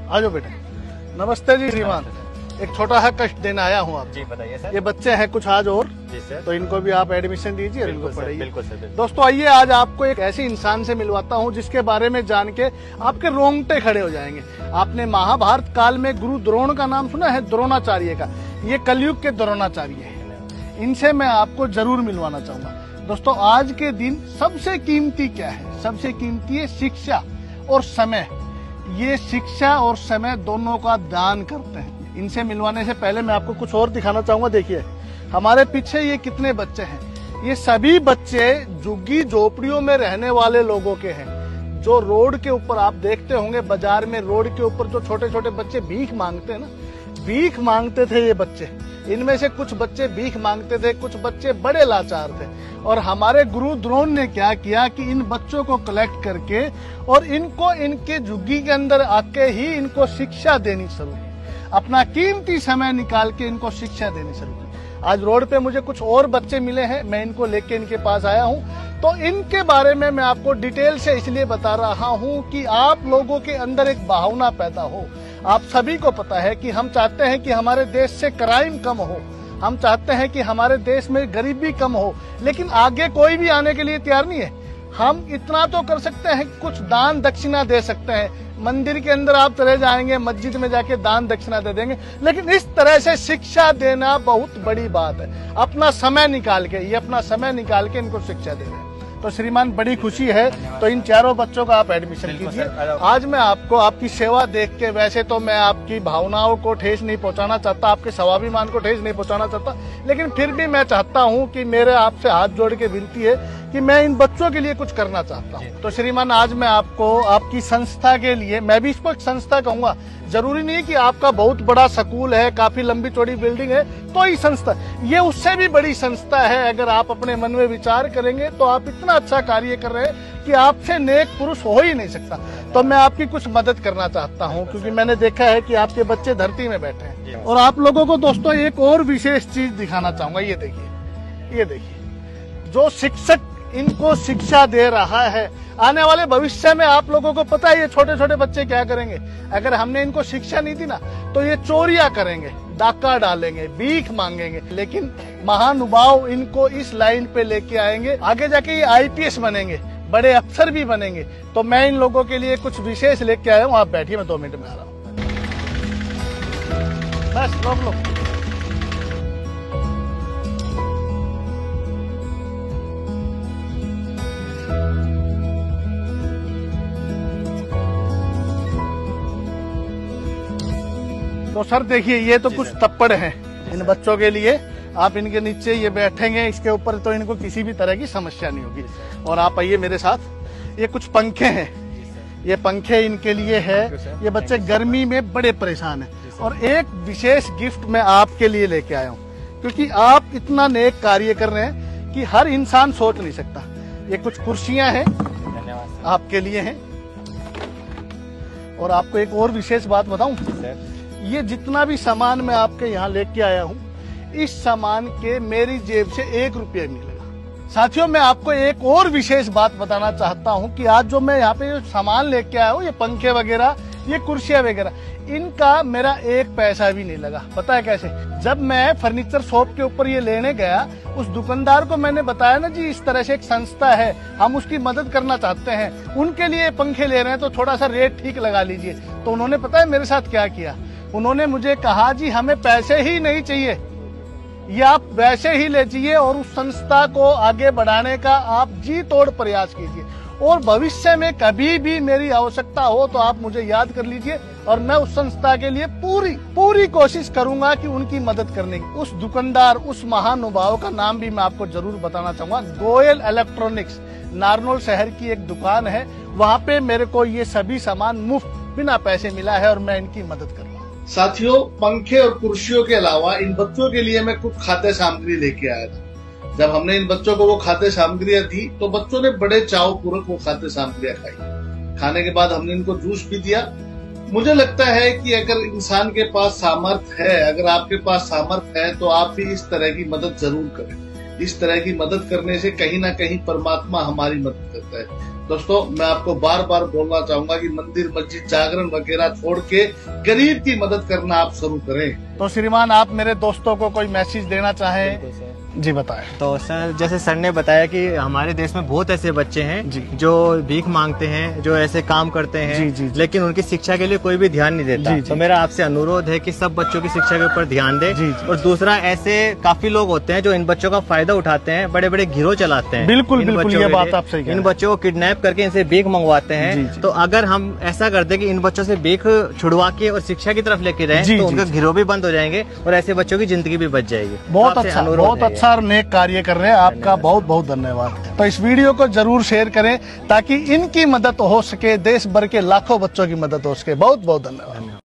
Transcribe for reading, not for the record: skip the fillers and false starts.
आ जाओ बेटा। नमस्ते जी श्रीमान, एक छोटा सा कष्ट देने आया हूँ आप। जी बताइए सर। ये बच्चे हैं कुछ आज और, जी सर। तो इनको भी आप एडमिशन दीजिए और इनको पढ़ाइए। बिल्कुल सर, बिल्कुल। दोस्तों आइए आज आपको एक ऐसे इंसान से मिलवाता हूँ जिसके बारे में जान के आपके रोंगटे खड़े हो जाएंगे। आपने महाभारत काल में गुरु द्रोण का नाम सुना है, द्रोणाचार्य का। ये कलयुग के द्रोणाचार्य है। इनसे मैं आपको जरूर मिलवाना चाहूंगा। दोस्तों आज के दिन सबसे कीमती क्या है? सबसे कीमती है शिक्षा और समय। ये शिक्षा और समय दोनों का दान करते हैं। इनसे मिलवाने से पहले मैं आपको कुछ और दिखाना चाहूंगा। देखिए हमारे पीछे ये कितने बच्चे हैं। ये सभी बच्चे झुग्गी झोपड़ियों में रहने वाले लोगों के हैं। जो रोड के ऊपर आप देखते होंगे, बाजार में रोड के ऊपर जो छोटे छोटे बच्चे भीख मांगते हैं ना, भीख मांगते थे ये बच्चे। इनमें से कुछ बच्चे भीख मांगते थे, कुछ बच्चे बड़े लाचार थे। और हमारे गुरु द्रोण ने क्या किया कि इन बच्चों को कलेक्ट करके और इनको इनके झुग्गी के अंदर आके ही इनको शिक्षा देनी शुरू की। अपना कीमती समय निकाल के इनको शिक्षा देनी शुरू की। आज रोड पे मुझे कुछ और बच्चे मिले हैं, मैं इनको लेके इनके पास आया हूँ। तो इनके बारे में मैं आपको डिटेल से इसलिए बता रहा हूँ कि आप लोगों के अंदर एक भावना पैदा हो। आप सभी को पता है कि हम चाहते हैं कि हमारे देश से क्राइम कम हो, हम चाहते हैं कि हमारे देश में गरीबी कम हो, लेकिन आगे कोई भी आने के लिए तैयार नहीं है। हम इतना तो कर सकते हैं, कुछ दान दक्षिणा दे सकते हैं। मंदिर के अंदर आप चले जाएंगे, मस्जिद में जाके दान दक्षिणा दे देंगे, लेकिन इस तरह से शिक्षा देना बहुत बड़ी बात है। अपना समय निकाल के, ये अपना समय निकाल के इनको शिक्षा दे रहे हैं। तो श्रीमान बड़ी खुशी है, तो इन चारों बच्चों का आप एडमिशन कीजिए। आज मैं आपको आपकी सेवा देख के, वैसे तो मैं आपकी भावनाओं को ठेस नहीं पहुंचाना चाहता, आपके स्वाभिमान को ठेस नहीं पहुंचाना चाहता, लेकिन फिर भी मैं चाहता हूं कि मेरे आपसे हाथ जोड़ के विनती है कि मैं इन बच्चों के लिए कुछ करना चाहता हूं। तो श्रीमान आज मैं आपको आपकी संस्था के लिए, मैं भी इसको एक संस्था कहूंगा, जरूरी नहीं है कि आपका बहुत बड़ा स्कूल है, काफी लंबी चौड़ी बिल्डिंग है तो ही संस्था, ये उससे भी बड़ी संस्था है। अगर आप अपने मन में विचार करेंगे तो आप इतना अच्छा कार्य कर रहे हैं कि आपसे नेक पुरुष हो ही नहीं सकता। तो मैं आपकी कुछ मदद करना चाहता हूं, क्योंकि मैंने देखा है कि आपके बच्चे धरती में बैठे हैं। और आप लोगों को दोस्तों एक और विशेष चीज दिखाना चाहूंगा। ये देखिए, ये देखिए, जो शिक्षक इनको शिक्षा दे रहा है, आने वाले भविष्य में आप लोगों को पता है ये छोटे छोटे बच्चे क्या करेंगे। अगर हमने इनको शिक्षा नहीं दी ना, तो ये चोरियां करेंगे, डाका डालेंगे, भीख मांगेंगे। लेकिन महानुभाव इनको इस लाइन पे लेके आएंगे, आगे जाके ये IPS बनेंगे, बड़े अफसर भी बनेंगे। तो मैं इन लोगों के लिए कुछ विशेष लेके आया हूँ। आप बैठिए, मैं 2 मिनट में आ रहा हूँ। बस रोक लो। तो सर देखिए, ये तो कुछ तप्पड़ हैं इन बच्चों के लिए। आप इनके नीचे ये बैठेंगे, इसके ऊपर तो इनको किसी भी तरह की समस्या नहीं होगी। और आप आइए मेरे साथ। ये कुछ पंखे हैं, ये पंखे इनके लिए है। ये बच्चे गर्मी में बड़े परेशान हैं। और एक विशेष गिफ्ट मैं आपके लिए लेके आया हूँ, क्योंकि आप इतना नेक कार्य कर रहे हैं कि हर इंसान सोच नहीं सकता। ये कुछ कुर्सियां हैं, आपके लिए हैं। और आपको एक और विशेष बात बताऊं, ये जितना भी सामान मैं आपके यहाँ लेके आया हूँ, इस सामान के मेरी जेब से 1 रुपया नहीं लगा। साथियों मैं आपको एक और विशेष बात बताना चाहता हूँ कि आज जो मैं यहाँ पे जो सामान लेके आया हूँ, ये पंखे वगैरह, ये कुर्सियां वगैरह, इनका मेरा 1 पैसा भी नहीं लगा। पता है कैसे? जब मैं फर्नीचर शॉप के ऊपर ये लेने गया, उस दुकानदार को मैंने बताया ना जी, इस तरह से एक संस्था है, हम उसकी मदद करना चाहते हैं, उनके लिए पंखे ले रहे हैं, तो थोड़ा सा रेट ठीक लगा लीजिए। तो उन्होंने पता है मेरे साथ क्या किया? उन्होंने मुझे कहा जी हमें पैसे ही नहीं चाहिए, ये आप वैसे ही ले जाइए और उस संस्था को आगे बढ़ाने का आप जी तोड़ प्रयास कीजिए। और भविष्य में कभी भी मेरी आवश्यकता हो तो आप मुझे याद कर लीजिए, और मैं उस संस्था के लिए पूरी कोशिश करूंगा कि उनकी मदद करने की। उस दुकानदार, उस महानुभाव का नाम भी मैं आपको जरूर बताना चाहूंगा। गोयल इलेक्ट्रॉनिक्स, नारनौल शहर की एक दुकान है, वहाँ पे मेरे को ये सभी सामान मुफ्त बिना पैसे मिला है और मैं इनकी मदद कर रहा हूँ। साथियों पंखे और कुर्सियों के अलावा इन बच्चों के लिए मैं कुछ खाद्य सामग्री लेके आया था। जब हमने इन बच्चों को वो खाद्य सामग्रियां दी तो बच्चों ने बड़े चाव पूर्वक वो खाद्य सामग्रियां खाई। खाने के बाद हमने इनको जूस भी दिया। मुझे लगता है कि अगर इंसान के पास सामर्थ्य है, अगर आपके पास सामर्थ्य है, तो आप भी इस तरह की मदद जरूर करें। इस तरह की मदद करने से कहीं ना कहीं परमात्मा हमारी मदद करता है। दोस्तों मैं आपको बार बार बोलना चाहूंगा कि मंदिर मस्जिद जागरण वगैरह छोड़ के गरीब की मदद करना आप शुरू करें। तो श्रीमान आप मेरे दोस्तों को कोई मैसेज देना चाहें? जी बताएं। तो सर जैसे सर ने बताया कि हमारे देश में बहुत ऐसे बच्चे हैं जो भीख मांगते हैं, जो ऐसे काम करते हैं, लेकिन उनकी शिक्षा के लिए कोई भी ध्यान नहीं देता। तो मेरा आपसे अनुरोध है कि सब बच्चों की शिक्षा के ऊपर ध्यान दें। और दूसरा, ऐसे काफी लोग होते हैं जो इन बच्चों का फायदा उठाते हैं, बड़े बड़े गिरोह चलाते हैं। बिल्कुल बिल्कुल, ये बात आप सही कह रहे हैं। इन बच्चों को किडनैप करके इनसे भीख मंगवाते हैं। तो अगर हम ऐसा कर दें कि इन बच्चों से भीख छुड़वा के और शिक्षा की तरफ लेके जाएं, तो उनका गिरोह भी बंद हो जाएंगे और ऐसे बच्चों की जिंदगी भी बच जाएगी। बहुत अच्छा और नेक कार्य कर रहे हैं। आपका बहुत बहुत धन्यवाद। तो इस वीडियो को जरूर शेयर करें ताकि इनकी मदद हो सके, देश भर के लाखों बच्चों की मदद हो सके। बहुत बहुत धन्यवाद।